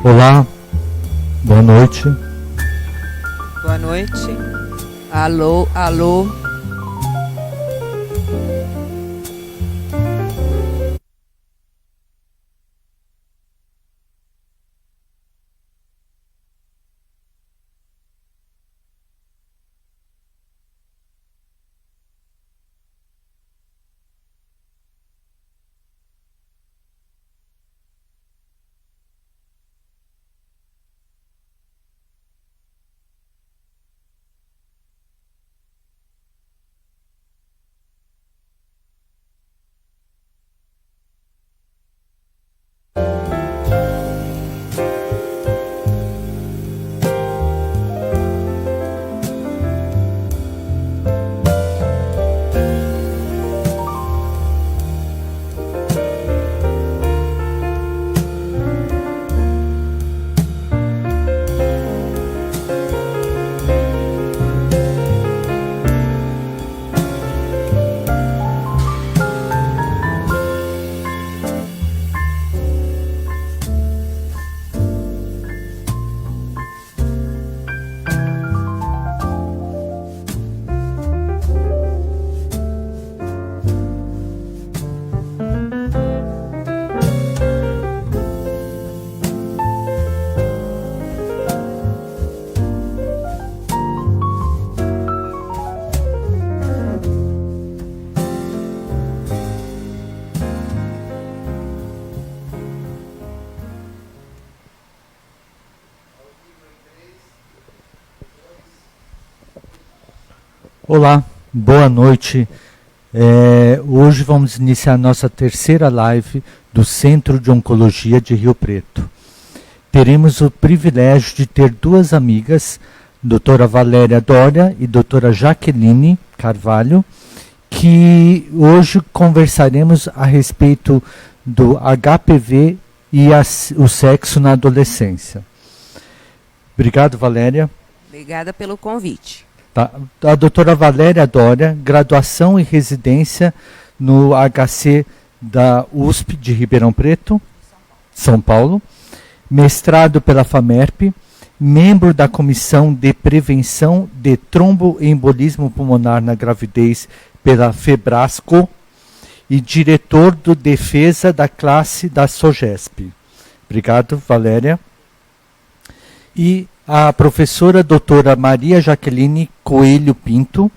Olá, boa noite. Boa noite. Alô, alô. Olá, boa noite. Hoje vamos iniciar nossa terceira live do Centro de Oncologia de Rio Preto. Teremos o privilégio de ter duas amigas, doutora Valéria Dória e doutora Jaqueline Carvalho, que hoje conversaremos a respeito do HPV e o sexo na adolescência. Obrigado, Valéria. Obrigada pelo convite. Tá. A doutora Valéria Dória, graduação e residência no HC da USP de Ribeirão Preto, São Paulo, mestrado pela FAMERP, membro da Comissão de Prevenção de Tromboembolismo Pulmonar na Gravidez pela FEBRASCO e diretor do Defesa da Classe da SOGESP. Obrigado, Valéria. E a professora doutora Maria Jaqueline Coelho Pinto,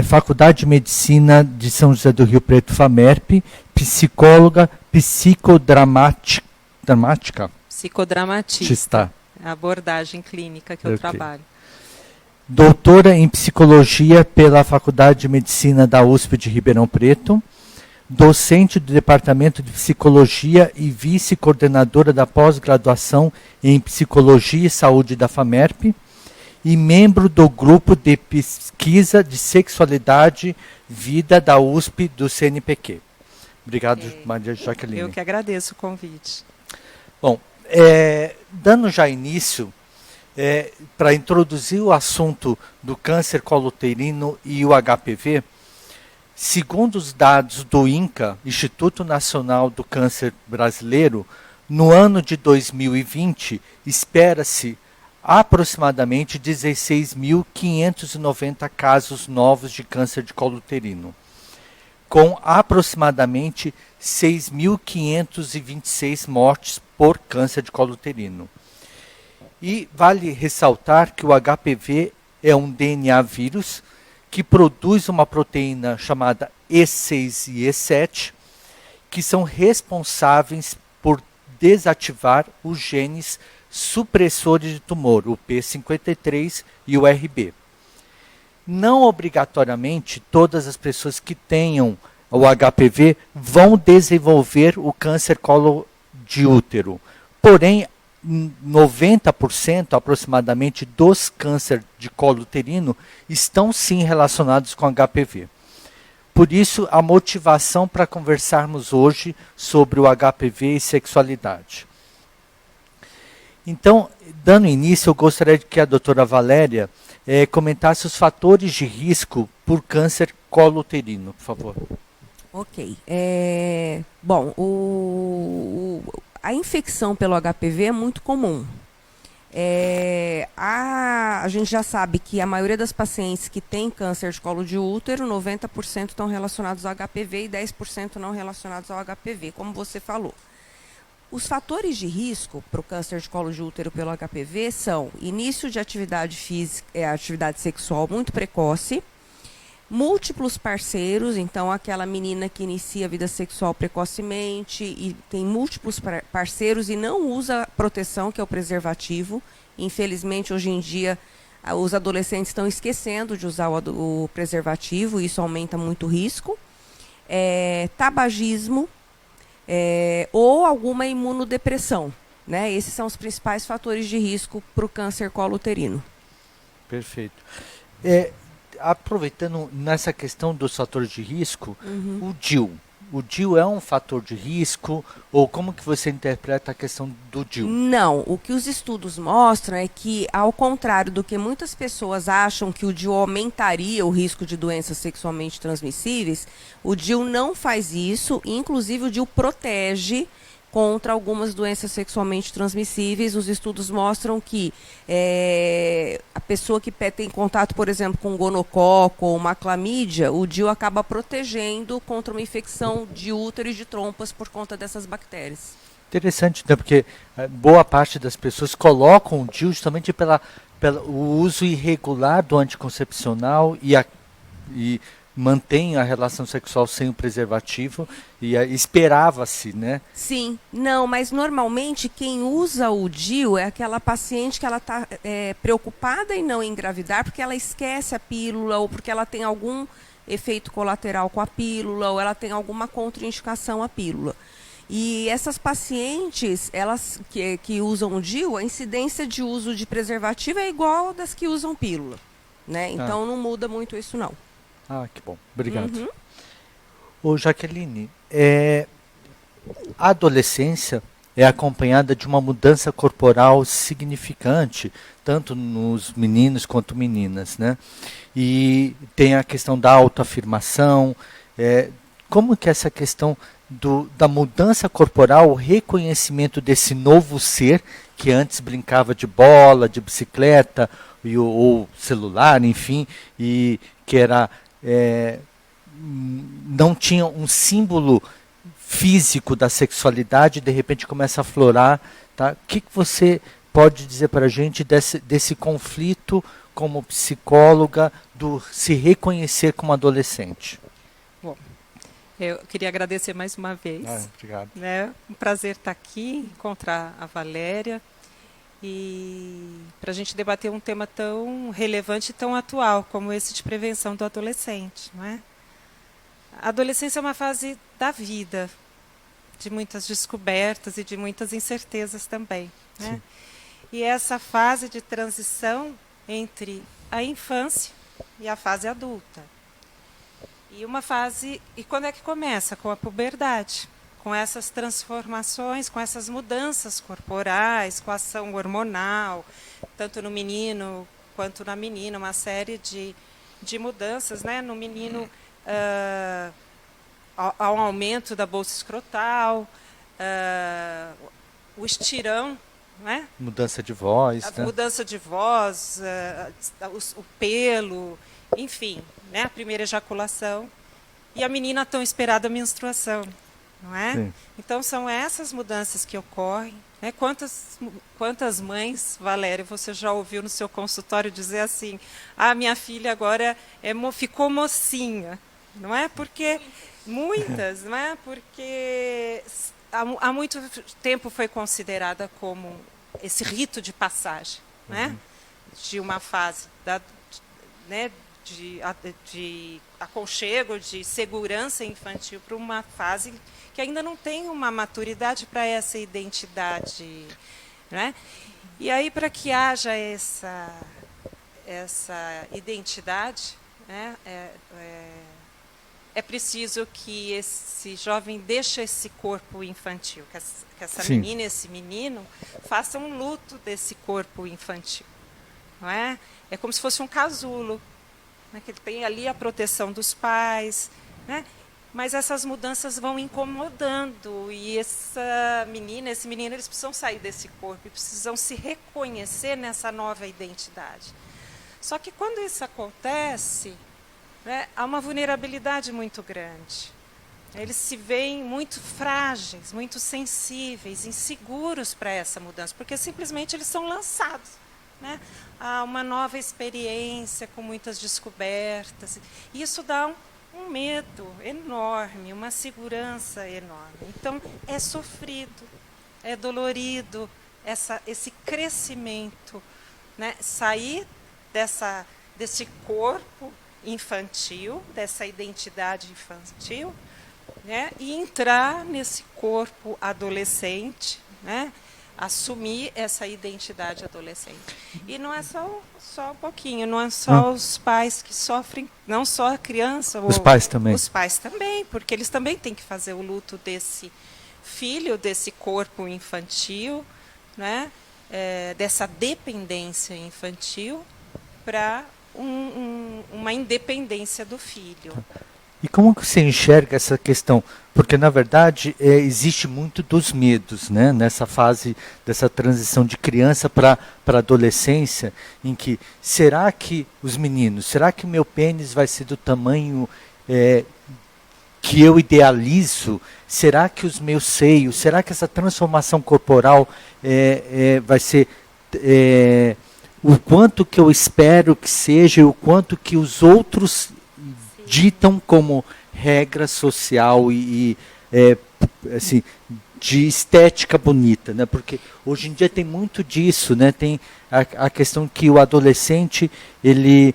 Faculdade de Medicina de São José do Rio Preto, FAMERP, psicóloga psicodramatista. A abordagem clínica que eu trabalho. Doutora em Psicologia pela Faculdade de Medicina da USP de Ribeirão Preto, docente do Departamento de Psicologia e vice-coordenadora da pós-graduação em Psicologia e Saúde da FAMERP e membro do Grupo de Pesquisa de Sexualidade e Vida da USP do CNPq. Obrigado, Maria Jaqueline. Eu que agradeço o convite. Bom, dando já início, para introduzir o assunto do câncer colo-uterino e o HPV, segundo os dados do INCA, Instituto Nacional do Câncer Brasileiro, no ano de 2020, espera-se aproximadamente 16.590 casos novos de câncer de colo uterino, com aproximadamente 6.526 mortes por câncer de colo uterino. E vale ressaltar que o HPV é um DNA vírus que produz uma proteína chamada E6 e E7, que são responsáveis por desativar os genes supressores de tumor, o P53 e o RB. Não obrigatoriamente todas as pessoas que tenham o HPV vão desenvolver o câncer colo de útero. Porém, 90% aproximadamente dos cânceres de colo uterino estão sim relacionados com HPV. Por isso, a motivação para conversarmos hoje sobre o HPV e sexualidade. Então, dando início, eu gostaria que a doutora Valéria comentasse os fatores de risco por câncer colo uterino, por favor. Ok. Bom, a infecção pelo HPV é muito comum. A gente já sabe que a maioria das pacientes que têm câncer de colo de útero, 90% estão relacionados ao HPV e 10% não relacionados ao HPV, como você falou. Os fatores de risco para o câncer de colo de útero pelo HPV são início de atividade física, atividade sexual muito precoce, múltiplos parceiros, então aquela menina que inicia a vida sexual precocemente e tem múltiplos parceiros e não usa proteção, que é o preservativo. Infelizmente, hoje em dia, os adolescentes estão esquecendo de usar o preservativo, e isso aumenta muito o risco. Tabagismo ou alguma imunodepressão, né? Esses são os principais fatores de risco para o câncer colo-uterino. Perfeito. Aproveitando nessa questão dos fatores de risco, o DIU. O DIU é um fator de risco? Ou como que você interpreta a questão do DIU? Não, o que os estudos mostram é que, ao contrário do que muitas pessoas acham que o DIU aumentaria o risco de doenças sexualmente transmissíveis, o DIU não faz isso, e inclusive o DIU protege contra algumas doenças sexualmente transmissíveis. Os estudos mostram que a pessoa que tem contato, por exemplo, com gonococo ou uma clamídia, o DIU acaba protegendo contra uma infecção de útero e de trompas por conta dessas bactérias. Interessante, né? Porque boa parte das pessoas colocam o DIU justamente pelo uso irregular do anticoncepcional e mantém a relação sexual sem o preservativo e esperava-se, né? Sim, não, mas normalmente quem usa o DIU é aquela paciente que ela está preocupada em não engravidar porque ela esquece a pílula ou porque ela tem algum efeito colateral com a pílula ou ela tem alguma contraindicação à pílula. E essas pacientes, elas que usam o DIU, a incidência de uso de preservativo é igual das que usam pílula, né? Então não muda muito isso não. Ah, que bom. Obrigado. Ô, Jaqueline, a adolescência é acompanhada de uma mudança corporal significante, tanto nos meninos quanto meninas, né? E tem a questão da autoafirmação. Como que essa questão da mudança corporal, o reconhecimento desse novo ser que antes brincava de bola, de bicicleta ou celular, enfim, e que era não tinha um símbolo físico da sexualidade, de repente começa a aflorar, tá? O que você pode dizer para a gente desse conflito como psicóloga, do se reconhecer como adolescente? Bom, eu queria agradecer mais uma vez. Obrigado. Né? Um prazer estar aqui, encontrar a Valéria e para a gente debater um tema tão relevante e tão atual como esse de prevenção do adolescente, não é? A adolescência é uma fase da vida, de muitas descobertas e de muitas incertezas também, né? E essa fase de transição entre a infância e a fase adulta. E quando é que começa? Com a puberdade, com essas transformações, com essas mudanças corporais, com a ação hormonal, tanto no menino quanto na menina, uma série de mudanças, né? No menino, há um aumento da bolsa escrotal, o estirão, né? Mudança de voz, a né? mudança de voz, o pelo, enfim, né? A primeira ejaculação e a menina tão esperada menstruação, não é? Sim. Então são essas mudanças que ocorrem, né? Quantas mães, Valéria, você já ouviu no seu consultório dizer assim: "Ah, minha filha agora ficou mocinha", não é? Porque muitas, não é? Porque há muito tempo foi considerada como esse rito de passagem, né? De uma fase né, de aconchego, de segurança infantil, para uma fase que ainda não tem uma maturidade para essa identidade, né? E aí, para que haja essa identidade, né, é preciso que esse jovem deixe esse corpo infantil, que essa Sim. menina, esse menino, façam um luto desse corpo infantil, não é? É como se fosse um casulo, né, que ele tem ali a proteção dos pais, né? mas essas mudanças vão incomodando, e essa menina, esse menino, eles precisam sair desse corpo e precisam se reconhecer nessa nova identidade. Só que quando isso acontece, né, há uma vulnerabilidade muito grande. Eles se veem muito frágeis, muito sensíveis, inseguros para essa mudança, porque simplesmente eles são lançados, né, a uma nova experiência com muitas descobertas. E isso dá um medo enorme, uma segurança enorme. Então, é sofrido, é dolorido esse crescimento, né? Sair desse corpo infantil, dessa identidade infantil, né? E entrar nesse corpo adolescente, né? Assumir essa identidade adolescente. E não é só um pouquinho, não é só os pais que sofrem, não só a criança. Os pais também. Os pais também, porque eles também têm que fazer o luto desse filho, desse corpo infantil, né? Dessa dependência infantil, para uma independência do filho. E como que você enxerga essa questão? Porque, na verdade, existe muito dos medos, né? Nessa fase dessa transição de criança para adolescência, em que, será que os meninos, será que o meu pênis vai ser do tamanho que eu idealizo? Será que os meus seios, será que essa transformação corporal vai ser o quanto que eu espero que seja e o quanto que os outros ditam como regra social e assim, de estética bonita, né? Porque hoje em dia tem muito disso, né? Tem a questão que o adolescente ele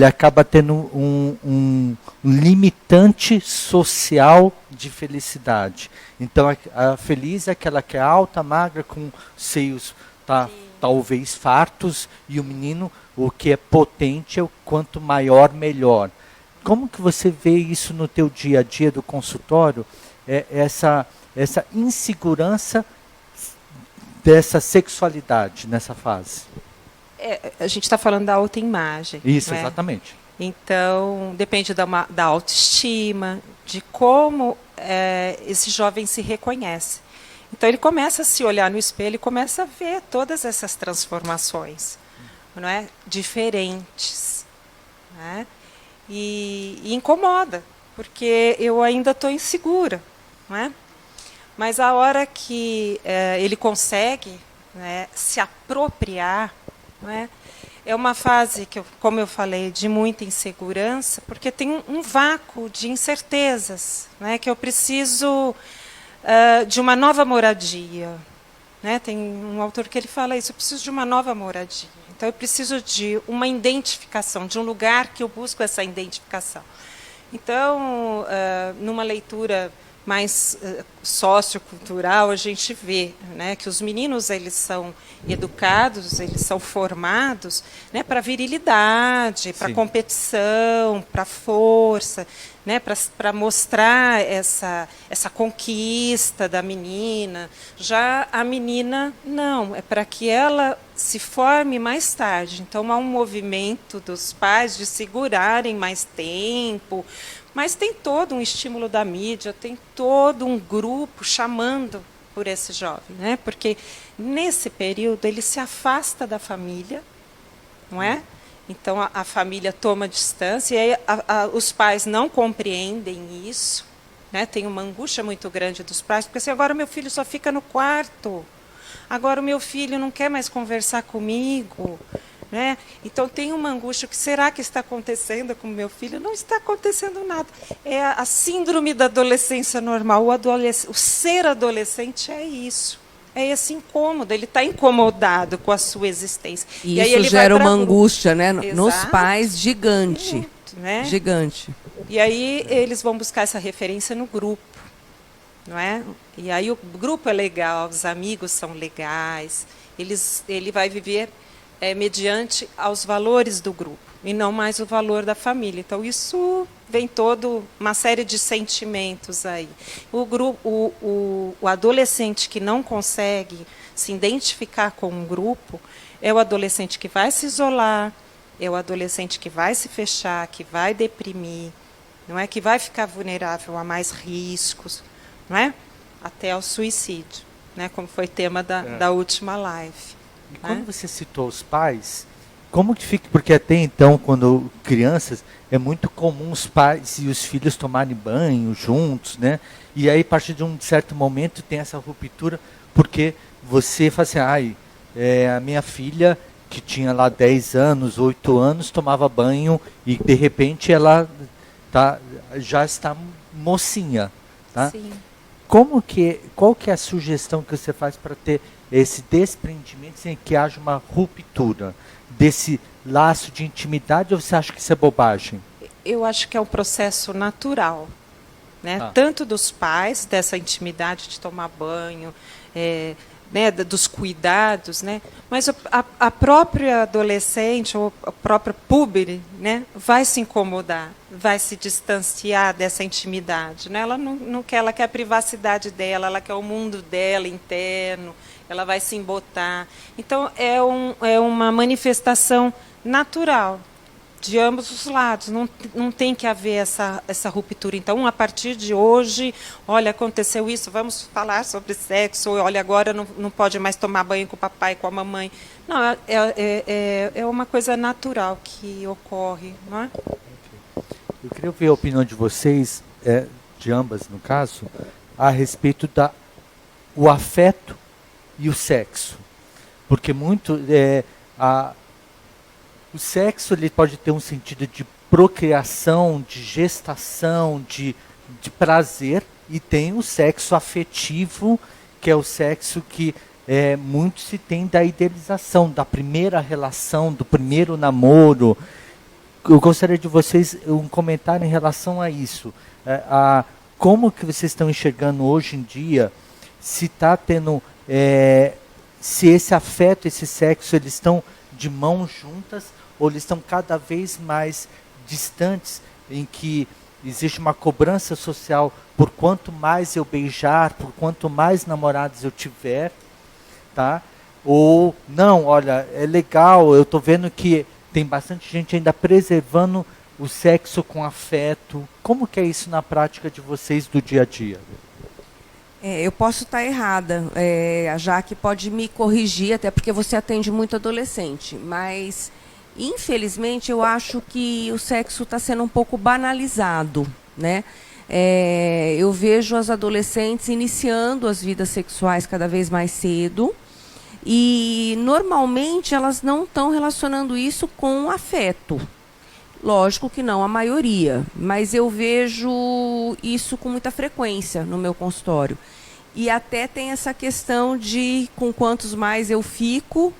acaba tendo um limitante social de felicidade. Então a feliz é aquela que é alta, magra, com seios talvez fartos, e o menino, o que é potente, é o quanto maior, melhor. Como que você vê isso no teu dia a dia do consultório, essa insegurança dessa sexualidade nessa fase? A gente está falando da autoimagem. Isso, né? Exatamente. Então, depende da autoestima, de como esse jovem se reconhece. Então, ele começa a se olhar no espelho e começa a ver todas essas transformações, não é? Diferentes, né? E incomoda, porque eu ainda estou insegura, não é? Mas a hora que ele consegue, né, se apropriar, não é? É uma fase que, como eu falei, de muita insegurança, porque tem um vácuo de incertezas, né, que eu preciso de uma nova moradia, né? Tem um autor que ele fala isso: eu preciso de uma nova moradia. Então, eu preciso de uma identificação, de um lugar que eu busco essa identificação. Então, numa leitura mais sociocultural, a gente vê, né, que os meninos eles são educados, eles são formados, né, para virilidade, para competição, para força, né, para mostrar essa conquista da menina. Já a menina, não, é para que ela se forme mais tarde. Então, há um movimento dos pais de segurarem mais tempo, mas tem todo um estímulo da mídia, tem todo um grupo chamando por esse jovem, né? Porque nesse período ele se afasta da família, não é? Então a família toma distância, e aí os pais não compreendem isso, né? Tem uma angústia muito grande dos pais, porque assim, agora meu filho só fica no quarto, agora o meu filho não quer mais conversar comigo, né? Então tem uma angústia: o que será que está acontecendo com o meu filho? Não está acontecendo nada. É a síndrome da adolescência normal. O ser adolescente é isso. É esse incômodo. Ele está incomodado com a sua existência. E aí isso ele gera vai uma angústia, né, nos Exato. pais gigante. Muito, né? Gigante. E aí eles vão buscar essa referência no grupo, não é? E aí o grupo é legal, os amigos são legais. Ele vai viver mediante aos valores do grupo, e não mais o valor da família. Então, isso vem toda uma série de sentimentos aí. O adolescente que não consegue se identificar com um grupo é o adolescente que vai se isolar, é o adolescente que vai se fechar, que vai deprimir, não é, que vai ficar vulnerável a mais riscos, não é, até ao suicídio, né, como foi tema da última live. E quando você citou os pais, como que fica? Porque até então, quando crianças, é muito comum os pais e os filhos tomarem banho juntos, né? E aí, a partir de um certo momento, tem essa ruptura, porque você fala assim, a minha filha, que tinha lá 10 anos, 8 anos, tomava banho e, de repente, ela já está mocinha, tá? Sim. Qual que é a sugestão que você faz para ter esse desprendimento sem que haja uma ruptura desse laço de intimidade, ou você acha que isso é bobagem? Eu acho que é um processo natural, né? Ah. Tanto dos pais, dessa intimidade de tomar banho, né, dos cuidados, né? Mas a própria adolescente ou a própria púbere, né, vai se incomodar, vai se distanciar dessa intimidade, né? Ela não quer, ela quer a privacidade dela, ela quer o mundo dela interno, ela vai se embotar. Então, é uma manifestação natural de ambos os lados, não tem que haver essa ruptura. Então, a partir de hoje, olha, aconteceu isso, vamos falar sobre sexo, olha, agora não pode mais tomar banho com o papai, com a mamãe. Não, é uma coisa natural que ocorre, não é? Eu queria ouvir a opinião de vocês, de ambas no caso, a respeito o afeto e o sexo. Porque o sexo ele pode ter um sentido de procriação, de gestação, de prazer, e tem o sexo afetivo, que é o sexo que muito se tem da idealização, da primeira relação, do primeiro namoro. Eu gostaria de vocês um comentário em relação a isso. Como que vocês estão enxergando hoje em dia, se está tendo, se esse afeto, esse sexo, eles estão de mãos juntas, ou eles estão cada vez mais distantes, em que existe uma cobrança social por quanto mais eu beijar, por quanto mais namorados eu tiver, tá? Ou, não, olha, é legal, eu estou vendo que tem bastante gente ainda preservando o sexo com afeto. Como que é isso na prática de vocês do dia a dia? Eu posso estar errada, a Jaque pode me corrigir, até porque você atende muito adolescente, mas, infelizmente, eu acho que o sexo está sendo um pouco banalizado, né? Eu vejo as adolescentes iniciando as vidas sexuais cada vez mais cedo, e, normalmente, elas não estão relacionando isso com afeto. Lógico que não a maioria, mas eu vejo isso com muita frequência no meu consultório. E até tem essa questão de com quantos mais eu fico,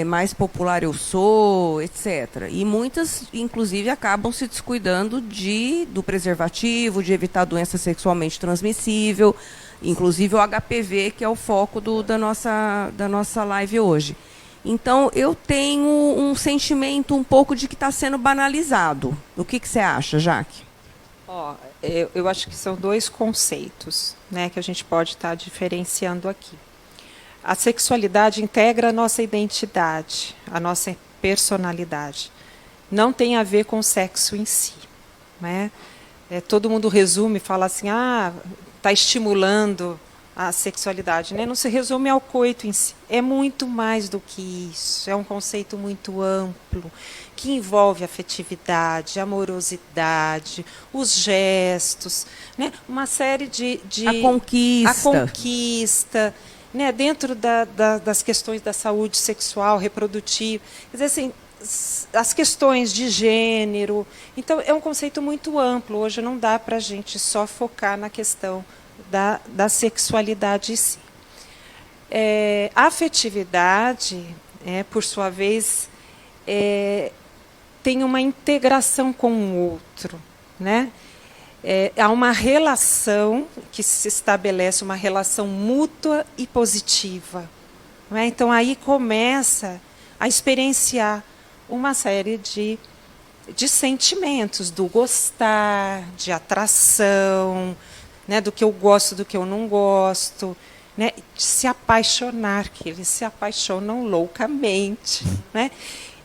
mais popular eu sou, etc. E muitas, inclusive, acabam se descuidando do preservativo, de evitar doença sexualmente transmissível, inclusive o HPV, que é o foco da nossa live hoje. Então, eu tenho um sentimento um pouco de que está sendo banalizado. O que você acha, Jaque? Eu acho que são dois conceitos, né, que a gente pode estar diferenciando aqui. A sexualidade integra a nossa identidade, a nossa personalidade. Não tem a ver com o sexo em si, né? Todo mundo resume e fala assim, está estimulando a sexualidade, né? Não se resume ao coito em si. É muito mais do que isso. É um conceito muito amplo, que envolve afetividade, amorosidade, os gestos, né? Uma série de... A conquista. A conquista, né? Dentro das questões da saúde sexual, reprodutiva. Quer dizer, assim, as questões de gênero. Então, é um conceito muito amplo. Hoje não dá para a gente só focar na questão da sexualidade em si. A afetividade, por sua vez, tem uma integração com o outro, né? Há uma relação que se estabelece, uma relação mútua e positiva, não é? Então, aí começa a experienciar uma série de sentimentos, do gostar, de atração, né, do que eu gosto, do que eu não gosto, né, de se apaixonar, que eles se apaixonam loucamente, né?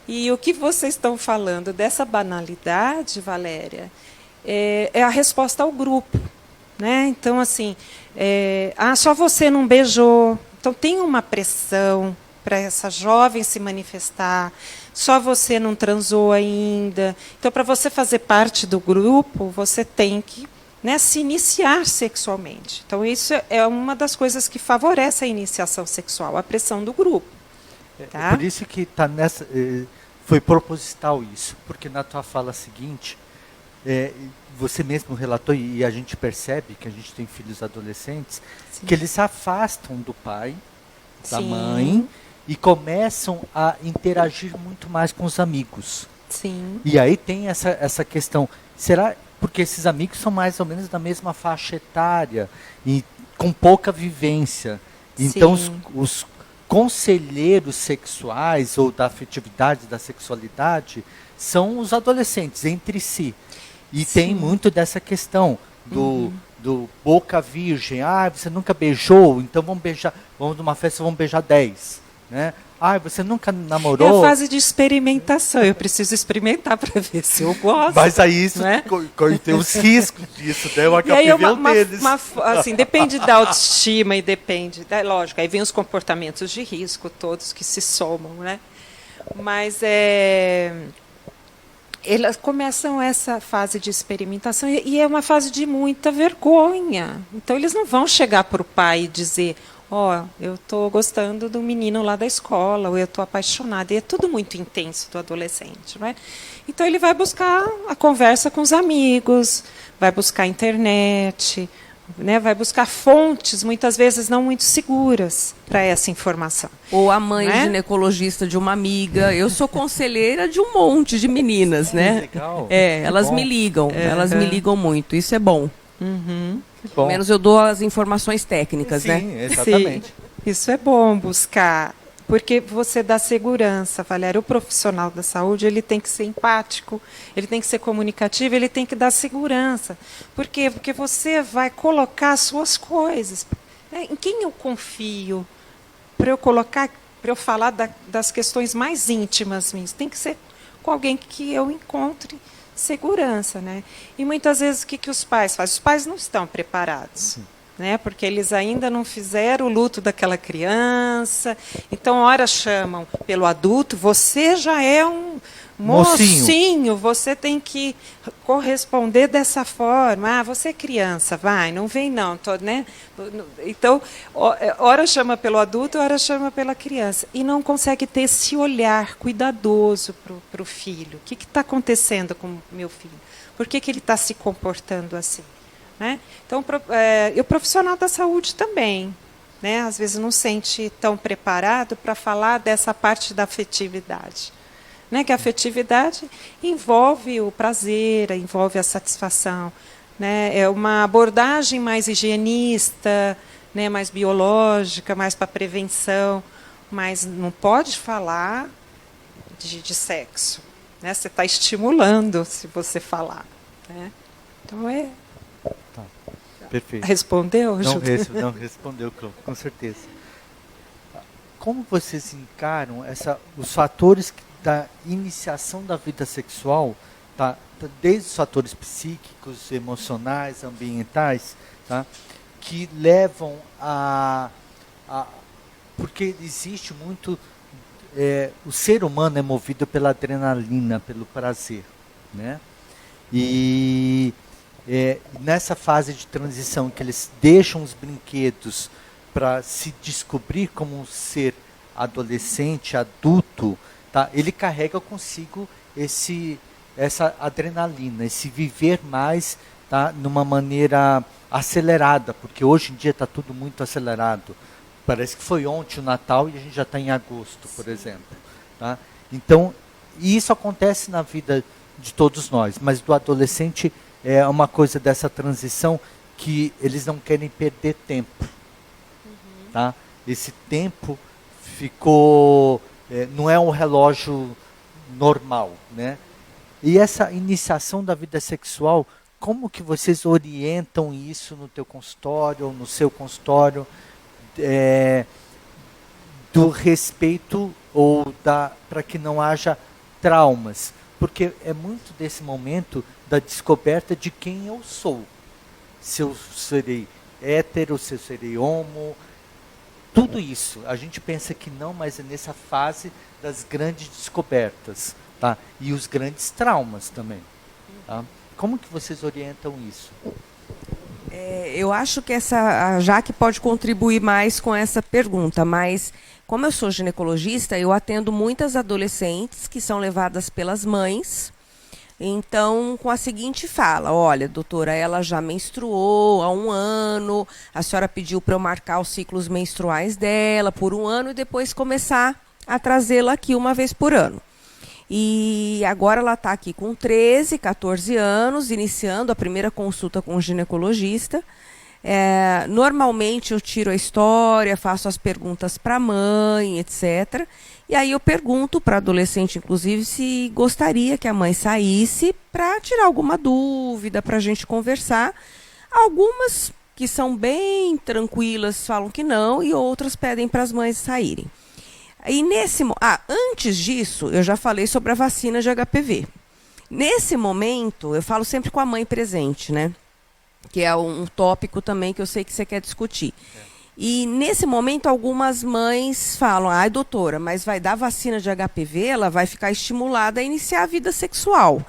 E o que vocês estão falando dessa banalidade, Valéria, é a resposta ao grupo, né? Então, assim, só você não beijou. Então, tem uma pressão para essa jovem se manifestar. Só você não transou ainda. Então, para você fazer parte do grupo, você tem que, né, se iniciar sexualmente. Então, isso é uma das coisas que favorece a iniciação sexual, a pressão do grupo. Tá? Por isso que tá nessa, foi proposital isso, porque na tua fala seguinte, você mesmo relatou, e a gente percebe que a gente tem filhos adolescentes, sim, que eles se afastam do pai, da sim, mãe, e começam a interagir muito mais com os amigos. Sim. E aí tem essa questão, será porque esses amigos são mais ou menos da mesma faixa etária e com pouca vivência. Então os conselheiros sexuais ou da afetividade, da sexualidade, são os adolescentes entre si. E sim, tem muito dessa questão do boca virgem. Você nunca beijou, então vamos beijar, vamos numa festa, vamos beijar 10. Né? Você nunca namorou. É a fase de experimentação. Eu preciso experimentar para ver se eu gosto. Mas aí isso, né? Tem os riscos disso, né? O HPV deles. Assim, depende da autoestima e depende, lógico, aí vem os comportamentos de risco todos que se somam, né? Mas elas começam essa fase de experimentação e é uma fase de muita vergonha. Então eles não vão chegar para o pai e dizer: eu estou gostando do menino lá da escola, ou eu estou apaixonada. E é tudo muito intenso do adolescente. Não é? Então, ele vai buscar a conversa com os amigos, vai buscar a internet, né? Vai buscar fontes, muitas vezes não muito seguras, para essa informação. Ou a mãe ginecologista de uma amiga. Eu sou conselheira de um monte de meninas, né? Legal. Elas me ligam, elas me ligam muito. Isso é bom. Uhum. Pelo menos eu dou as informações técnicas, sim, né? Sim, exatamente. Sim. Isso é bom buscar, porque você dá segurança, Valéria. O profissional da saúde, ele tem que ser empático, ele tem que ser comunicativo, ele tem que dar segurança. Por quê? Porque você vai colocar as suas coisas. Em quem eu confio para eu falar das questões mais íntimas minhas? Tem que ser com alguém que eu encontre segurança, né? E muitas vezes o que os pais fazem? Os pais não estão preparados, né? Porque eles ainda não fizeram o luto daquela criança. Então, ora chamam pelo adulto, você já é um mocinho, você tem que corresponder dessa forma. Você é criança, não vem não, né? Então, ora chama pelo adulto, ora chama pela criança. E não consegue ter esse olhar cuidadoso para o filho. O que está acontecendo com o meu filho? Por que ele está se comportando assim? Né? Então, e o profissional da saúde também, né? Às vezes não se sente tão preparado para falar dessa parte da afetividade. Né, que a afetividade envolve o prazer, envolve a satisfação. Né, é uma abordagem mais higienista, né, mais biológica, mais para prevenção, mas não pode falar de sexo. Né, você está estimulando se você falar. Né? Então Tá. Perfeito. Respondeu, Júlia? Não respondeu, com certeza. Como vocês encaram os fatores da iniciação da vida sexual, desde os fatores psíquicos, emocionais, ambientais, que levam porque existe muito, o ser humano é movido pela adrenalina, pelo prazer, né? E nessa fase de transição que eles deixam os brinquedos para se descobrir como um ser adolescente, adulto, ele carrega consigo essa adrenalina, esse viver mais numa maneira acelerada, porque hoje em dia está tudo muito acelerado. Parece que foi ontem o Natal e a gente já está em agosto, por exemplo. Então, isso acontece na vida de todos nós, mas do adolescente é uma coisa dessa transição que eles não querem perder tempo. Esse tempo ficou... não é um relógio normal, né? E essa iniciação da vida sexual, como que vocês orientam isso no teu consultório, ou no seu consultório, do respeito ou para que não haja traumas? porque é muito desse momento da descoberta de quem eu sou. Se eu serei hétero, se eu serei homo, tudo isso. A gente pensa que não, mas é nessa fase das grandes descobertas, tá? E os grandes traumas também, tá? Como que vocês orientam isso? Eu acho que a Jaque pode contribuir mais com essa pergunta, mas como eu sou ginecologista, eu atendo muitas adolescentes que são levadas pelas mães. Então, com a seguinte fala: olha, doutora, ela já menstruou há 1 ano, a senhora pediu para eu marcar os ciclos menstruais dela por 1 ano e depois começar a trazê-la aqui uma vez por ano. E agora ela está aqui com 13, 14 anos, iniciando a primeira consulta com o ginecologista. Normalmente eu tiro a história, faço as perguntas para a mãe, etc. E aí eu pergunto para a adolescente, inclusive, se gostaria que a mãe saísse para tirar alguma dúvida, para a gente conversar. Algumas que são bem tranquilas falam que não e outras pedem para as mães saírem. E antes disso, eu já falei sobre a vacina de HPV. Nesse momento, eu falo sempre com a mãe presente, né? Que é um tópico também que eu sei que você quer discutir. E nesse momento, algumas mães falam: ai, doutora, mas vai dar vacina de HPV, ela vai ficar estimulada a iniciar a vida sexual.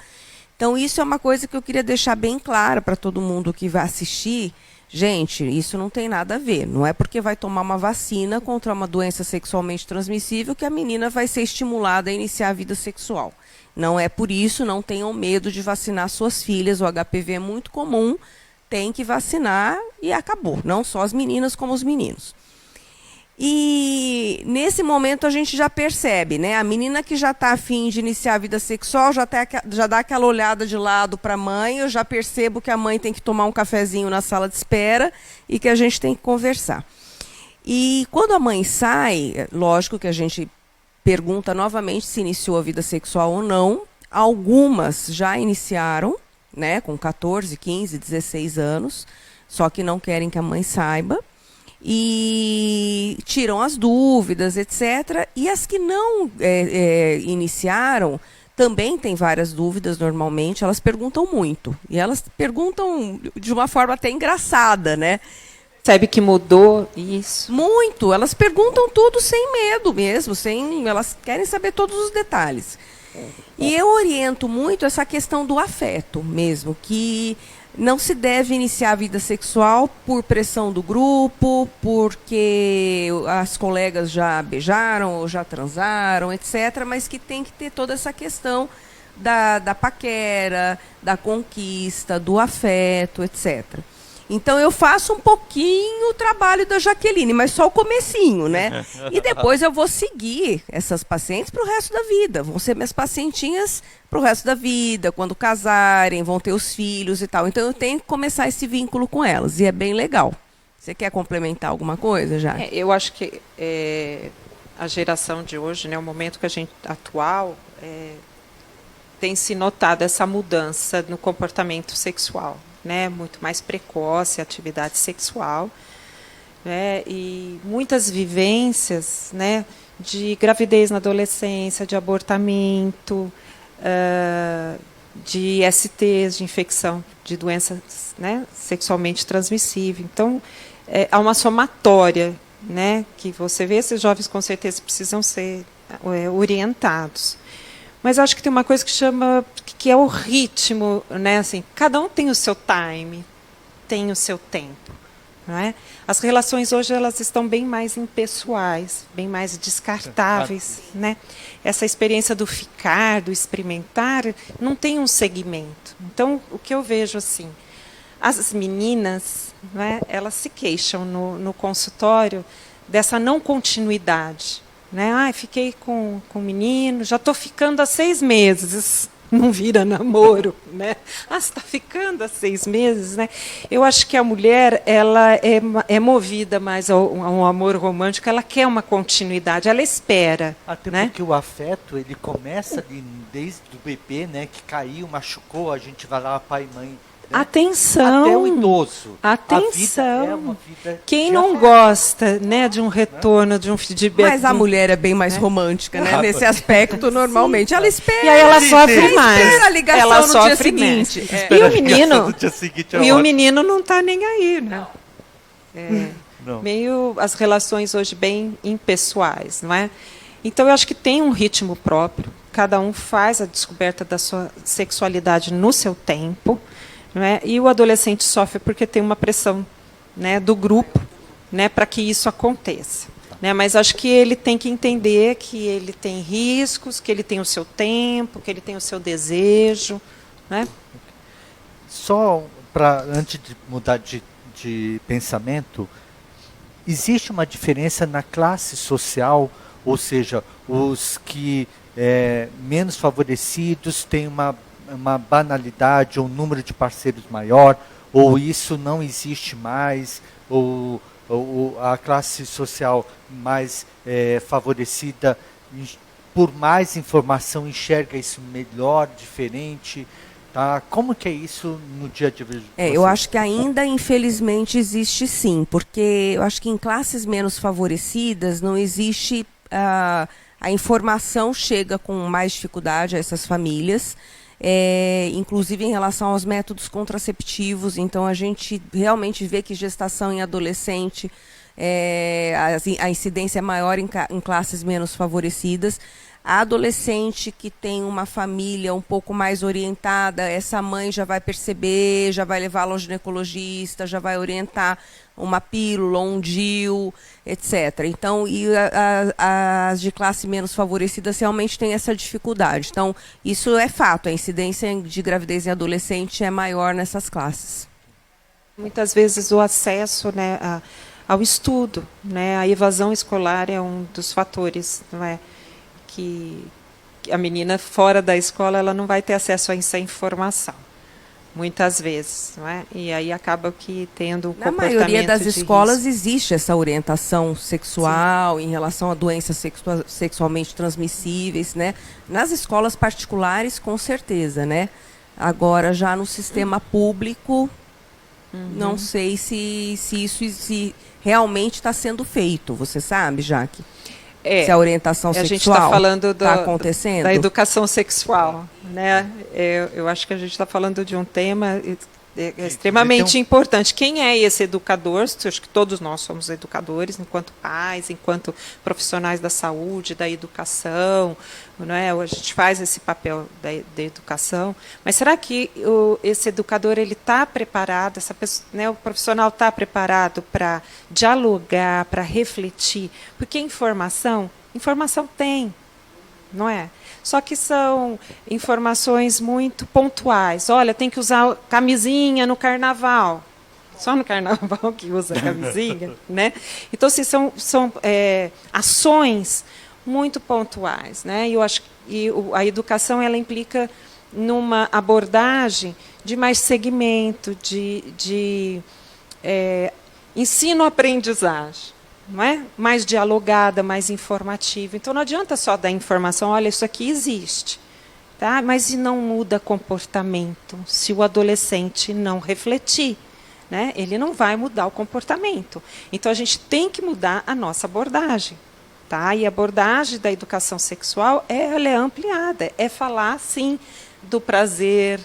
Então, isso é uma coisa que eu queria deixar bem clara para todo mundo que vai assistir. Gente, isso não tem nada a ver. Não é porque vai tomar uma vacina contra uma doença sexualmente transmissível que a menina vai ser estimulada a iniciar a vida sexual. Não é por isso, não tenham medo de vacinar suas filhas. O HPV é muito comum, tem que vacinar e acabou. Não só as meninas, como os meninos. E nesse momento a gente já percebe, né? A menina que já está afim de iniciar a vida sexual já dá aquela olhada de lado para a mãe. Eu já percebo que a mãe tem que tomar um cafezinho na sala de espera e que a gente tem que conversar. E quando a mãe sai, lógico que a gente pergunta novamente se iniciou a vida sexual ou não. Algumas já iniciaram, né? Com 14, 15, 16 anos, só que não querem que a mãe saiba. E tiram as dúvidas, etc. E as que não iniciaram também têm várias dúvidas normalmente. Elas perguntam muito. E elas perguntam de uma forma até engraçada, né? Percebe que mudou isso? Muito. Elas perguntam tudo sem medo mesmo. Elas querem saber todos os detalhes. E eu oriento muito essa questão do afeto mesmo, que não se deve iniciar a vida sexual por pressão do grupo, porque as colegas já beijaram ou já transaram, etc., mas que tem que ter toda essa questão da paquera, da conquista, do afeto, etc. Então eu faço um pouquinho o trabalho da Jaqueline, mas só o comecinho, né? E depois eu vou seguir essas pacientes para o resto da vida. Vão ser minhas pacientinhas para o resto da vida, quando casarem, vão ter os filhos e tal. Então eu tenho que começar esse vínculo com elas, e é bem legal. Você quer complementar alguma coisa, já? Eu acho que a geração de hoje, né, o momento que a gente atual, tem se notado essa mudança no comportamento sexual. Né, muito mais precoce a atividade sexual, né, e muitas vivências, né, de gravidez na adolescência, de abortamento, de STs, de infecção de doenças, né, sexualmente transmissíveis. Então, há uma somatória, né, que você vê, esses jovens com certeza precisam ser orientados. Mas acho que tem uma coisa que é o ritmo, né? Assim, cada um tem o seu time, tem o seu tempo, não é? As relações hoje elas estão bem mais impessoais, bem mais descartáveis, né? Essa experiência do ficar, do experimentar, não tem um segmento. Então, o que eu vejo assim, as meninas, né? Elas se queixam no consultório dessa não continuidade. Né? Fiquei com o menino, já estou ficando há 6 meses, não vira namoro, né? Você está ficando há 6 meses, né? Eu acho que a mulher ela é movida mais a um amor romântico, ela quer uma continuidade, ela espera. Até né? porque o afeto ele começa desde o bebê, né? Que caiu, machucou, a gente vai lá, pai e mãe Atenção. Até o idoso. Atenção. A vida é uma vida Quem de não afeto. gosta, né, de um retorno, de um feedback. Mas a mulher é bem mais romântica, né? Nesse aspecto, normalmente. Ela espera. E aí ela Sim, sofre sim. mais. Espera a ligação ela no dia sofre seguinte. mais. É. E Espera o a ligação menino, do dia seguinte, e o ótimo. menino não está nem aí, né? Não. Meio as relações hoje bem impessoais, não é? Então eu acho que tem um ritmo próprio. Cada um faz a descoberta da sua sexualidade no seu tempo, não é? E o adolescente sofre porque tem uma pressão, né, do grupo, né, para que isso aconteça. Né? Mas acho que ele tem que entender que ele tem riscos, que ele tem o seu tempo, que ele tem o seu desejo. Né? Só para, antes de mudar de pensamento, existe uma diferença na classe social, ou seja, os que menos favorecidos têm uma banalidade, um número de parceiros maior, ou isso não existe mais, ou a classe social mais favorecida, por mais informação, enxerga isso melhor, diferente. Tá? Como que é isso no dia a dia de vocês? Eu acho que ainda, infelizmente, existe sim, porque eu acho que em classes menos favorecidas não existe... a informação chega com mais dificuldade a essas famílias, inclusive em relação aos métodos contraceptivos. Então, a gente realmente vê que gestação em adolescente, a incidência é maior em classes menos favorecidas. A adolescente que tem uma família um pouco mais orientada, essa mãe já vai perceber, já vai levá-la ao ginecologista, já vai orientar uma pílula, um DIU, etc. Então, e as de classe menos favorecidas realmente têm essa dificuldade. Então, isso é fato, a incidência de gravidez em adolescente é maior nessas classes. Muitas vezes o acesso, né, ao estudo, né, a evasão escolar é um dos fatores, não é? Que a menina fora da escola ela não vai ter acesso a essa informação, muitas vezes, não é? E aí acaba que tendo Na maioria das escolas existe essa orientação sexual. Sim. Em relação a doenças sexualmente transmissíveis, né? Nas escolas particulares, com certeza, né? Agora, já no sistema público, não sei se isso realmente está sendo feito. Você sabe, Jaque? Se a orientação sexual a gente está falando está acontecendo? Da educação sexual, né? Eu acho que a gente está falando de um tema extremamente importante. Quem é esse educador? Acho que todos nós somos educadores, enquanto pais, enquanto profissionais da saúde, da educação, não é? A gente faz esse papel da educação. Mas será que esse educador ele está preparado? Essa pessoa, né, o profissional está preparado para dialogar, para refletir? Porque informação tem, não é? Só que são informações muito pontuais. Olha, tem que usar camisinha no carnaval. Só no carnaval que usa camisinha, né? Então, assim, são ações muito pontuais, né? E eu acho que a educação ela implica numa abordagem de mais segmento, de ensino-aprendizagem. Não é? Mais dialogada, mais informativa. Então, não adianta só dar informação, olha, isso aqui existe. Tá? Mas e não muda comportamento se o adolescente não refletir. Né? Ele não vai mudar o comportamento. Então, a gente tem que mudar a nossa abordagem. Tá? E a abordagem da educação sexual ela é ampliada. É falar, sim, do prazer,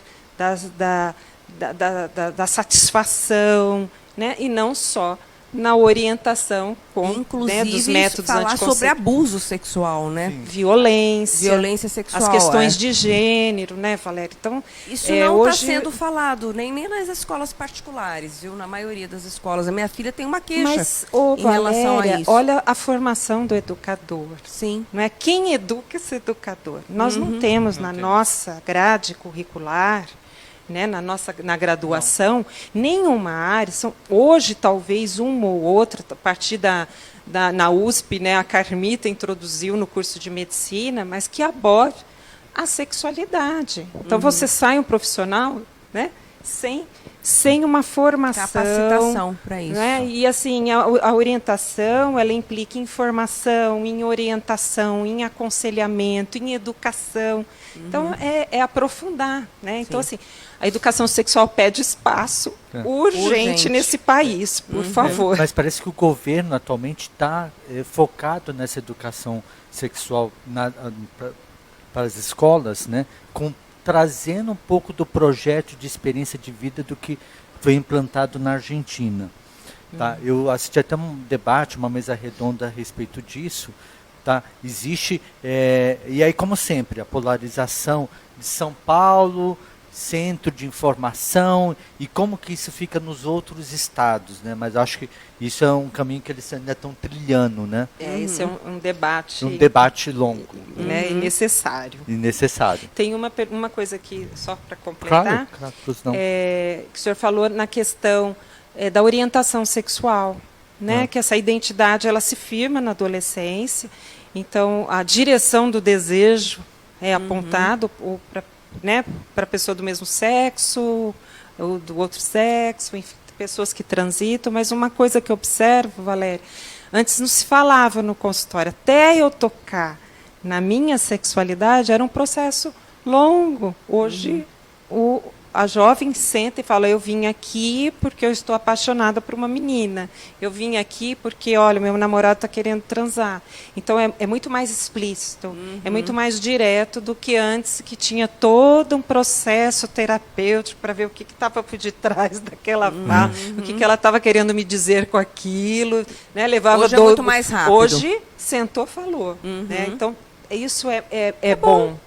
da satisfação, né? E não só na orientação com, inclusive, né, dos métodos falar sobre abuso sexual, né? Violência sexual, as questões de gênero, né, Valéria? Então, isso não está sendo falado nem nas escolas particulares, viu? Na maioria das escolas. A minha filha tem uma queixa em relação a isso. Olha a formação do educador. Sim. Não é? Quem educa esse educador? Nós não temos na nossa grade curricular, né, na graduação, nenhuma área. Hoje, talvez, uma ou outra, a partir na USP, né, a Carmita introduziu no curso de medicina, mas que aborde a sexualidade. Então, você sai um profissional, né, sem uma formação. Capacitação para isso. Né? E assim, a orientação, ela implica em formação, em orientação, em aconselhamento, em educação. Então, é aprofundar. Né? Então, assim, a educação sexual pede espaço urgente nesse país, por favor. Mas parece que o governo atualmente está focado nessa educação sexual para as escolas, né? Trazendo um pouco do projeto de experiência de vida do que foi implantado na Argentina. Tá? Eu assisti até um debate, uma mesa redonda a respeito disso. Tá? Existe, e aí como sempre, a polarização de São Paulo, centro de informação, e como que isso fica nos outros estados, né? Mas acho que isso é um caminho que eles ainda estão trilhando, né? Esse é um debate... Um debate longo. Né? Necessário. E necessário. Tem uma coisa aqui, só para completar, claro, que o senhor falou na questão da orientação sexual, né? Que essa identidade ela se firma na adolescência, então a direção do desejo é apontado para a pessoa do mesmo sexo, ou do outro sexo, enfim, pessoas que transitam, mas uma coisa que eu observo, Valéria, antes não se falava no consultório, até eu tocar na minha sexualidade, era um processo longo. Hoje, a jovem senta e fala, eu vim aqui porque eu estou apaixonada por uma menina. Eu vim aqui porque, olha, meu namorado está querendo transar. Então, é muito mais explícito, é muito mais direto do que antes, que tinha todo um processo terapêutico para ver o que estava por detrás daquela fala, o que ela estava querendo me dizer com aquilo. Né? Levava Hoje é muito mais rápido. Hoje, sentou, falou. Né? Então, isso é bom.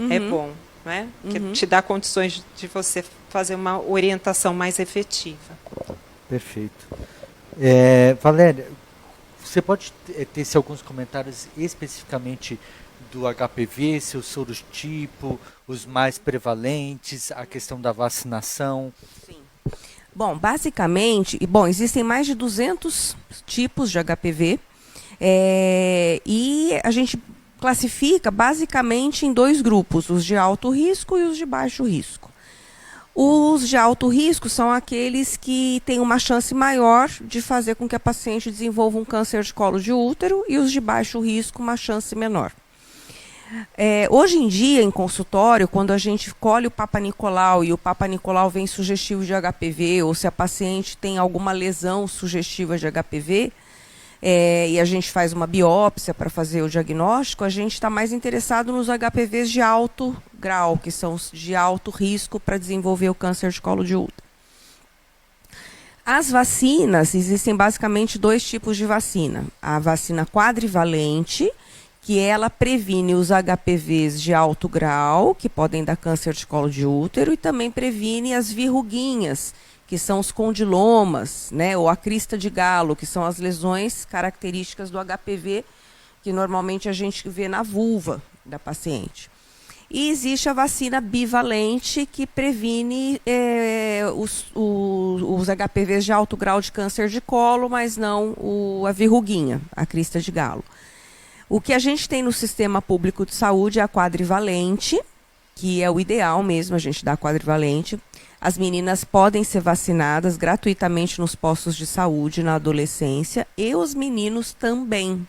É bom. Né? Que te dá condições de você fazer uma orientação mais efetiva. Perfeito. Valéria, você pode ter alguns comentários especificamente do HPV, seus sorotipo, os mais prevalentes, a questão da vacinação? Sim. Bom, basicamente, existem mais de 200 tipos de HPV, e a gente classifica basicamente em 2 grupos, os de alto risco e os de baixo risco. Os de alto risco são aqueles que têm uma chance maior de fazer com que a paciente desenvolva um câncer de colo de útero, e os de baixo risco uma chance menor. Hoje em dia, em consultório, quando a gente colhe o Papa Nicolau e o Papa Nicolau vem sugestivo de HPV, ou se a paciente tem alguma lesão sugestiva de HPV, e a gente faz uma biópsia para fazer o diagnóstico, a gente está mais interessado nos HPVs de alto grau, que são os de alto risco para desenvolver o câncer de colo de útero. As vacinas, existem basicamente 2 tipos de vacina. A vacina quadrivalente, que ela previne os HPVs de alto grau, que podem dar câncer de colo de útero, e também previne as verruguinhas, que são os condilomas, né, ou a crista de galo, que são as lesões características do HPV, que normalmente a gente vê na vulva da paciente. E existe a vacina bivalente, que previne os HPVs de alto grau de câncer de colo, mas não a verruguinha, a crista de galo. O que a gente tem no sistema público de saúde é a quadrivalente, que é o ideal mesmo, a gente dá quadrivalente. As meninas podem ser vacinadas gratuitamente nos postos de saúde na adolescência, e os meninos também.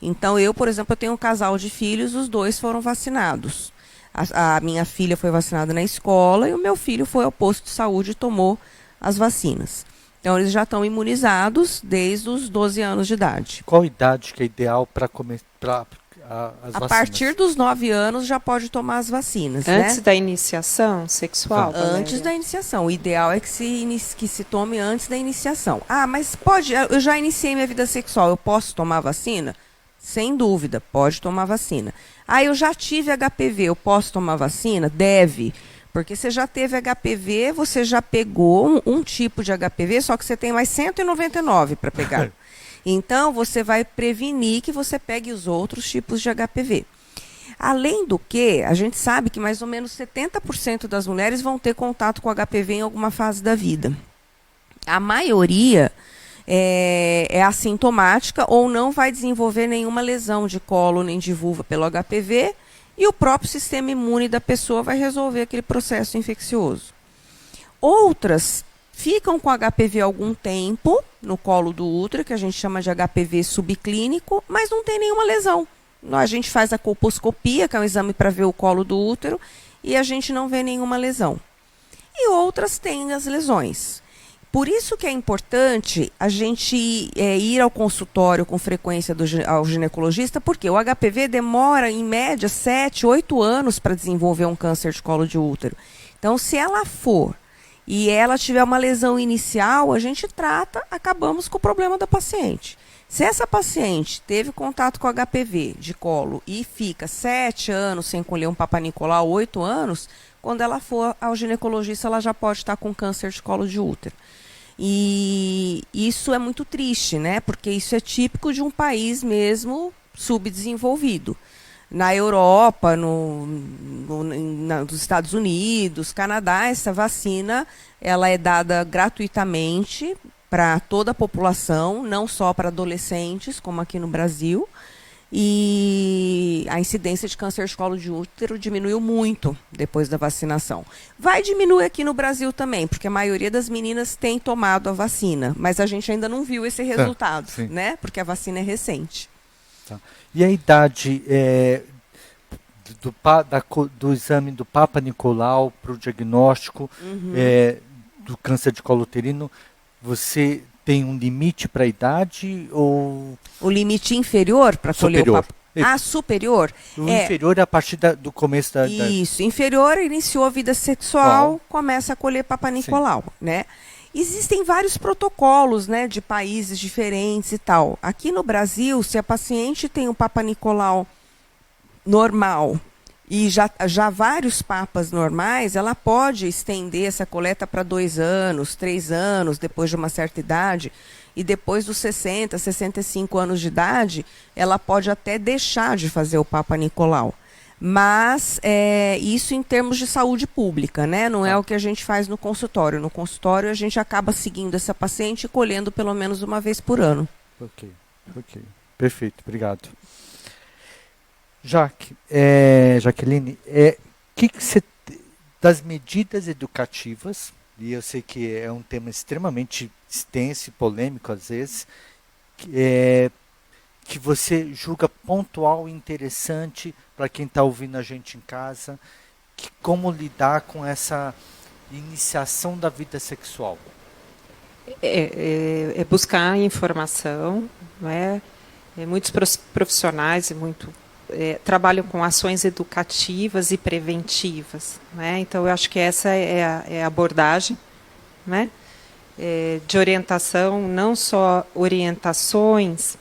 Então, eu, por exemplo, eu tenho um casal de filhos, os 2 foram vacinados. A minha filha foi vacinada na escola e o meu filho foi ao posto de saúde e tomou as vacinas. Então, eles já estão imunizados desde os 12 anos de idade. Qual idade que é ideal para começar as vacinas? A partir dos 9 anos já pode tomar as vacinas. Antes né? da iniciação sexual? Antes da iniciação. O ideal é que se tome antes da iniciação. Ah, mas pode, eu já iniciei minha vida sexual, eu posso tomar vacina? Sem dúvida, pode tomar vacina. Ah, eu já tive HPV, eu posso tomar vacina? Deve. Porque você já teve HPV, você já pegou um tipo de HPV, só que você tem mais 199 para pegar. Então, você vai prevenir que você pegue os outros tipos de HPV. Além do que, a gente sabe que mais ou menos 70% das mulheres vão ter contato com HPV em alguma fase da vida. A maioria é assintomática ou não vai desenvolver nenhuma lesão de colo nem de vulva pelo HPV, e o próprio sistema imune da pessoa vai resolver aquele processo infeccioso. Outras ficam com HPV algum tempo no colo do útero, que a gente chama de HPV subclínico, mas não tem nenhuma lesão. A gente faz a colposcopia, que é um exame para ver o colo do útero, e a gente não vê nenhuma lesão. E outras têm as lesões. Por isso que é importante a gente ir ao consultório com frequência ao ginecologista, porque o HPV demora, em média, 7, 8 anos para desenvolver um câncer de colo de útero. Então, se ela for e ela tiver uma lesão inicial, a gente trata, acabamos com o problema da paciente. Se essa paciente teve contato com HPV de colo e fica 7 anos sem colher um Papa Nicolau, 8 anos, quando ela for ao ginecologista, ela já pode estar com câncer de colo de útero. E isso é muito triste, né? Porque isso é típico de um país mesmo subdesenvolvido. Na Europa, nos Estados Unidos, Canadá, essa vacina ela é dada gratuitamente para toda a população, não só para adolescentes, como aqui no Brasil. E a incidência de câncer de colo de útero diminuiu muito depois da vacinação. Vai diminuir aqui no Brasil também, porque a maioria das meninas tem tomado a vacina, mas a gente ainda não viu esse resultado, né? Porque a vacina é recente. Tá. E a idade do exame do Papa Nicolau para o diagnóstico do câncer de colo uterino, você tem um limite para a idade ou... O limite inferior para colher o Papa? Superior? O inferior é a partir do começo da... Isso, inferior, iniciou a vida sexual, começa a colher Papa Nicolau, né? Existem vários protocolos, né, de países diferentes e tal. Aqui no Brasil, se a paciente tem um Papa Nicolau normal e já vários papas normais, ela pode estender essa coleta para 2 anos, 3 anos, depois de uma certa idade. E depois dos 60, 65 anos de idade, ela pode até deixar de fazer o Papa Nicolau. Mas isso em termos de saúde pública, né? Não é o que a gente faz no consultório. No consultório, a gente acaba seguindo essa paciente e colhendo pelo menos uma vez por ano. Ok. Perfeito, obrigado. Jaqueline, das medidas educativas, e eu sei que é um tema extremamente extenso e polêmico às vezes, que você julga pontual e interessante para quem está ouvindo a gente em casa, como lidar com essa iniciação da vida sexual? É buscar informação, não é? Muitos profissionais trabalham com ações educativas e preventivas, né? Então eu acho que essa é a abordagem, né? De orientação, não só orientações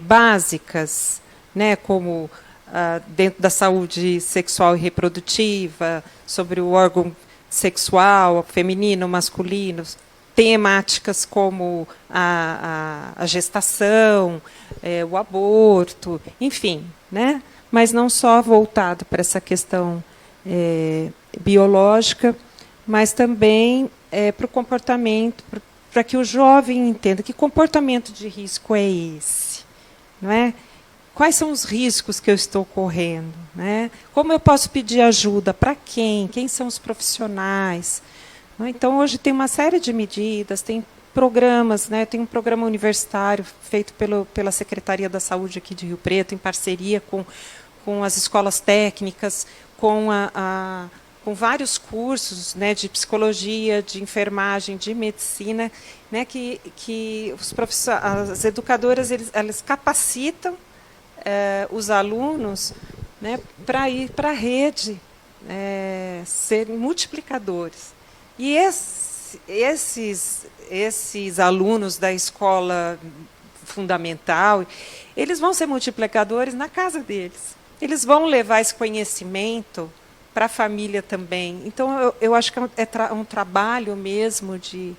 básicas, né, como dentro da saúde sexual e reprodutiva, sobre o órgão sexual, feminino, masculino, temáticas como a gestação, o aborto, enfim, né, mas não só voltado para essa questão biológica, mas também para o comportamento, para que o jovem entenda que comportamento de risco é esse, não é? Quais são os riscos que eu estou correndo, né? Como eu posso pedir ajuda? Para quem? Quem são os profissionais? Não é? Então, hoje tem uma série de medidas, tem programas, né? Tem um programa universitário feito pela Secretaria da Saúde aqui de Rio Preto, em parceria com as escolas técnicas, com vários cursos, né, de psicologia, de enfermagem, de medicina, né, que as educadoras elas capacitam os alunos, né, para ir para a rede, serem multiplicadores. E esses alunos da escola fundamental, eles vão ser multiplicadores na casa deles. Eles vão levar esse conhecimento para a família também. Então, eu acho que é um trabalho mesmo de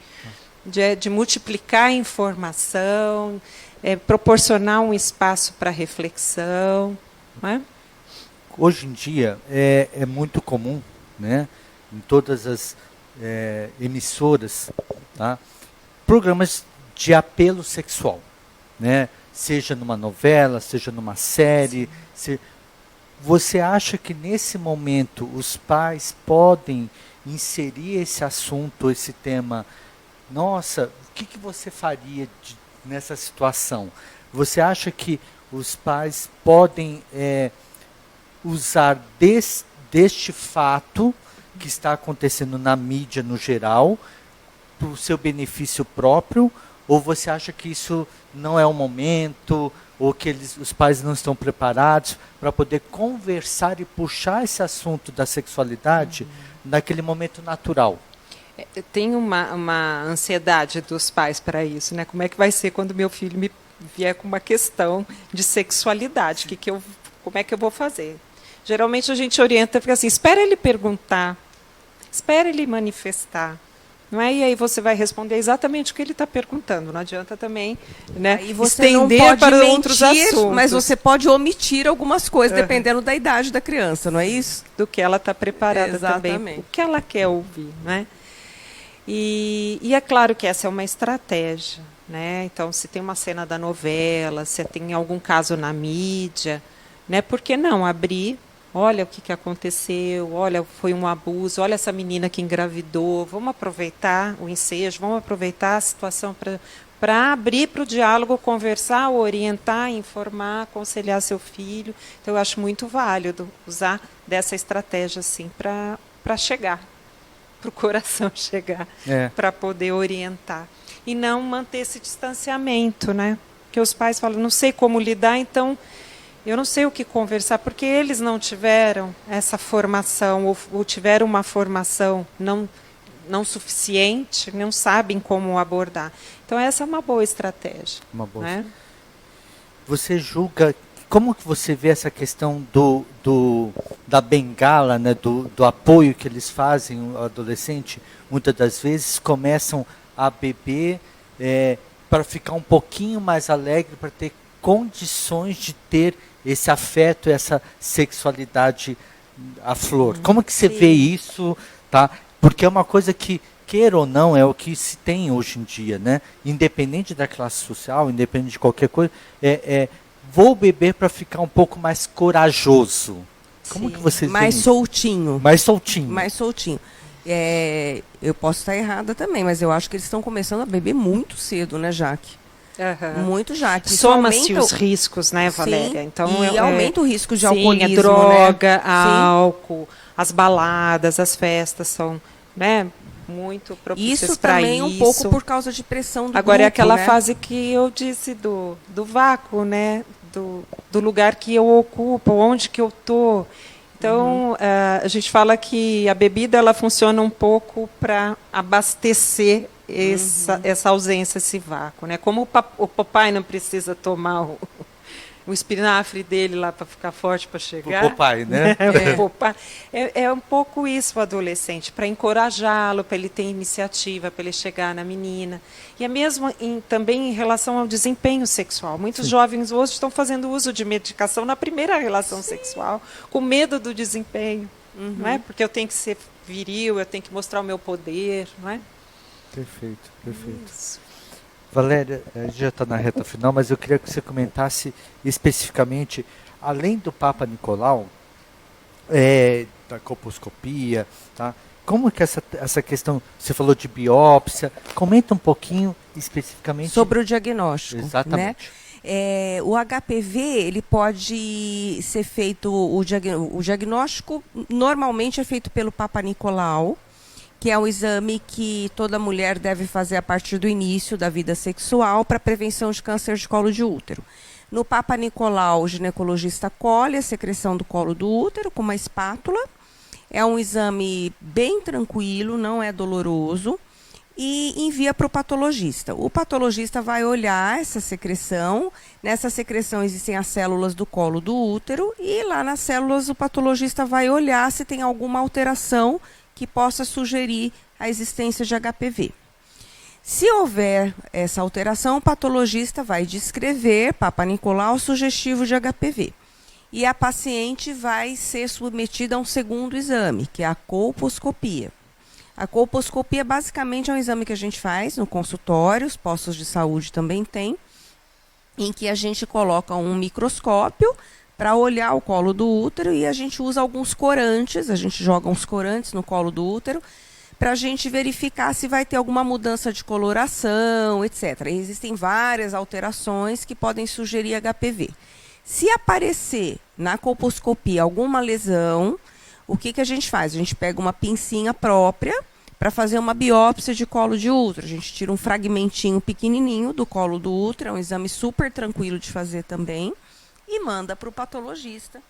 multiplicar a informação, proporcionar um espaço para reflexão. Não é? Hoje em dia, é muito comum, né, em todas as emissoras, tá, programas de apelo sexual, né, seja numa novela, seja numa série. Você acha que nesse momento os pais podem inserir esse assunto, esse tema. Nossa, o que você faria nessa situação? Você acha que os pais podem usar deste fato que está acontecendo na mídia no geral para o seu benefício próprio? Ou você acha que isso não é o momento, ou que os pais não estão preparados para poder conversar e puxar esse assunto da sexualidade naquele momento natural? Tem uma ansiedade dos pais para isso, né? Como é que vai ser quando meu filho me vier com uma questão de sexualidade? Como é que eu vou fazer? Geralmente a gente orienta, porque assim, espera ele perguntar, espera ele manifestar. Não é? E aí você vai responder exatamente o que ele está perguntando. Não adianta também, né, aí você estender não pode para mentir, outros assuntos. mas você pode omitir algumas coisas, dependendo da idade da criança, não é isso? Do que ela está preparada Exatamente. também. O que ela quer ouvir. Né? E é claro que essa é uma estratégia. Né? Então, se tem uma cena da novela, se tem algum caso na mídia, né, por que não abrir? Olha o que aconteceu, olha, foi um abuso, olha essa menina que engravidou, vamos aproveitar o ensejo, vamos aproveitar a situação para abrir para o diálogo, conversar, orientar, informar, aconselhar seu filho. Então, eu acho muito válido usar dessa estratégia assim, para chegar, para o coração chegar, para poder orientar. E não manter esse distanciamento, né? Porque os pais falam, não sei como lidar, então eu não sei o que conversar, porque eles não tiveram essa formação, ou tiveram uma formação não suficiente, não sabem como abordar. Então, essa é uma boa estratégia. Uma boa. Né? Você julga, como que você vê essa questão da bengala, né, do apoio que eles fazem ao adolescente? Muitas das vezes começam a beber para ficar um pouquinho mais alegre, para ter condições de ter esse afeto, essa sexualidade à flor. Como que você vê isso? Tá? Porque é uma coisa que, queira ou não, é o que se tem hoje em dia, né? Independente da classe social, independente de qualquer coisa, vou beber para ficar um pouco mais corajoso. Como que vocês veem isso? Soltinho. Mais soltinho. Mais soltinho. Eu posso estar errada também, mas eu acho que eles estão começando a beber muito cedo, né, Jaque? Muito Jaque. Soma-se os riscos, né, Valéria? Sim, então, aumenta o risco de sim, alcoolismo, a droga, né? álcool, as baladas, as festas são, né, muito propícias para isso. Isso também um pouco por causa de pressão do Agora, grupo, é aquela né? fase que eu disse do vácuo, né? Do lugar que eu ocupo, onde que eu estou. Então, a gente fala que a bebida ela funciona um pouco para abastecer essa ausência, esse vácuo. Né? Como o papai não precisa tomar o espinafre dele lá para ficar forte para chegar. O papai, né? É um pouco isso o adolescente, para encorajá-lo, para ele ter iniciativa, para ele chegar na menina. E é mesmo também em relação ao desempenho sexual. Muitos jovens hoje estão fazendo uso de medicação na primeira relação sexual, com medo do desempenho. Não é? Porque eu tenho que ser viril, eu tenho que mostrar o meu poder. Não é? Perfeito, perfeito. Isso. Valéria, a gente já está na reta final, mas eu queria que você comentasse especificamente, além do Papa Nicolau, da colposcopia, tá? Como que essa questão, você falou de biópsia, comenta um pouquinho especificamente. Sobre o diagnóstico. Exatamente. Né? O HPV, ele pode ser feito, o diagnóstico normalmente é feito pelo Papa Nicolau, que é um exame que toda mulher deve fazer a partir do início da vida sexual para prevenção de câncer de colo de útero. No Papa Nicolau, o ginecologista colhe a secreção do colo do útero com uma espátula. É um exame bem tranquilo, não é doloroso, e envia para o patologista. O patologista vai olhar essa secreção. Nessa secreção existem as células do colo do útero e lá nas células o patologista vai olhar se tem alguma alteração que possa sugerir a existência de HPV. Se houver essa alteração, o patologista vai descrever, Papa Nicolau, sugestivo de HPV. E a paciente vai ser submetida a um segundo exame, que é a colposcopia. A colposcopia basicamente é um exame que a gente faz no consultório, os postos de saúde também têm, em que a gente coloca um microscópio para olhar o colo do útero e a gente usa alguns corantes, a gente joga uns corantes no colo do útero para a gente verificar se vai ter alguma mudança de coloração, etc. E existem várias alterações que podem sugerir HPV. Se aparecer na colposcopia alguma lesão, o que a gente faz? A gente pega uma pincinha própria para fazer uma biópsia de colo de útero. A gente tira um fragmentinho pequenininho do colo do útero, é um exame super tranquilo de fazer também, e manda para o patologista.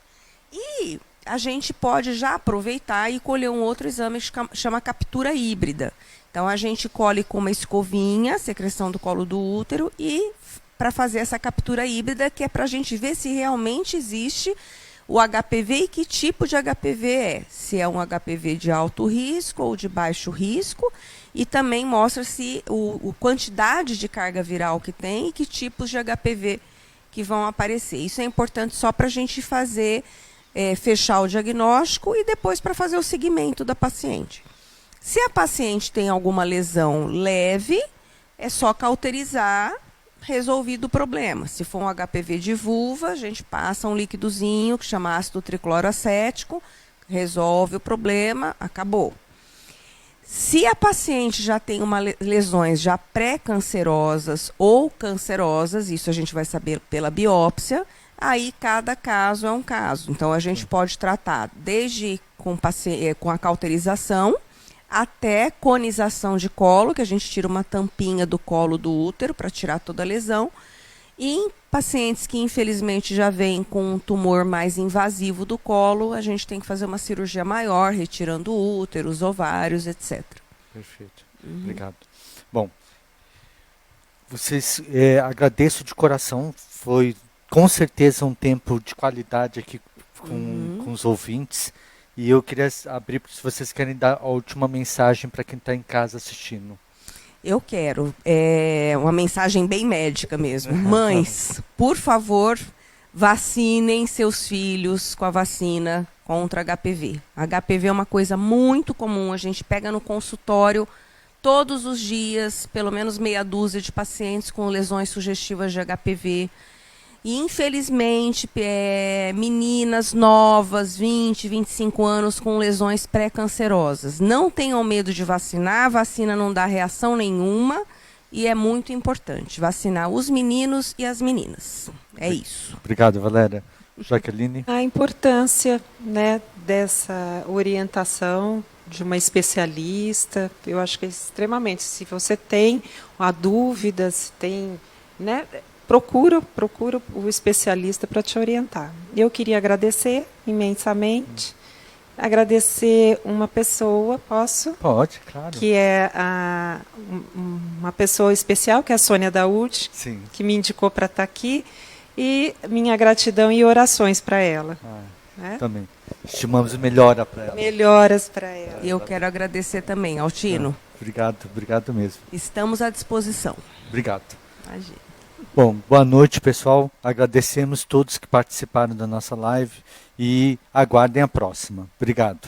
E a gente pode já aproveitar e colher um outro exame que chama captura híbrida. Então, a gente colhe com uma escovinha a secreção do colo do útero e para fazer essa captura híbrida, que é para a gente ver se realmente existe o HPV e que tipo de HPV é. Se é um HPV de alto risco ou de baixo risco. E também mostra se a quantidade de carga viral que tem e que tipos de HPV que vão aparecer. Isso é importante só para a gente fazer, fechar o diagnóstico e depois para fazer o seguimento da paciente. Se a paciente tem alguma lesão leve, é só cauterizar, resolvido o problema. Se for um HPV de vulva, a gente passa um líquidozinho que chama ácido tricloroacético, resolve o problema, acabou. Se a paciente já tem lesões já pré-cancerosas ou cancerosas, isso a gente vai saber pela biópsia, aí cada caso é um caso. Então, a gente pode tratar desde com a cauterização até conização de colo, que a gente tira uma tampinha do colo do útero para tirar toda a lesão. E em pacientes que, infelizmente, já vêm com um tumor mais invasivo do colo, a gente tem que fazer uma cirurgia maior, retirando o útero, os ovários, etc. Perfeito. Obrigado. Bom, vocês, agradeço de coração. Foi, com certeza, um tempo de qualidade aqui com os ouvintes. E eu queria abrir, se vocês querem dar a última mensagem para quem está em casa assistindo. Eu quero. É uma mensagem bem médica mesmo. Mães, por favor, vacinem seus filhos com a vacina contra HPV. HPV é uma coisa muito comum. A gente pega no consultório todos os dias, pelo menos meia dúzia de pacientes com lesões sugestivas de HPV. E, infelizmente, meninas novas, 20, 25 anos, com lesões pré-cancerosas. Não tenham medo de vacinar, a vacina não dá reação nenhuma e é muito importante vacinar os meninos e as meninas. É isso. Obrigado, Valéria. Jaqueline? A importância, né, dessa orientação de uma especialista, eu acho que é extremamente. Se você tem uma dúvida, se tem, né, procura o especialista para te orientar. Eu queria agradecer imensamente, agradecer uma pessoa, posso? Pode, claro. Que é uma pessoa especial, que é a Sônia Daúde, Sim. que me indicou para estar aqui, e minha gratidão e orações para ela. Né? Também. Estimamos melhora para ela. Melhoras para ela. E eu quero agradecer também ao Tino. Obrigado mesmo. Estamos à disposição. Obrigado. Imagina. Bom, boa noite, pessoal. Agradecemos todos que participaram da nossa live e aguardem a próxima. Obrigado.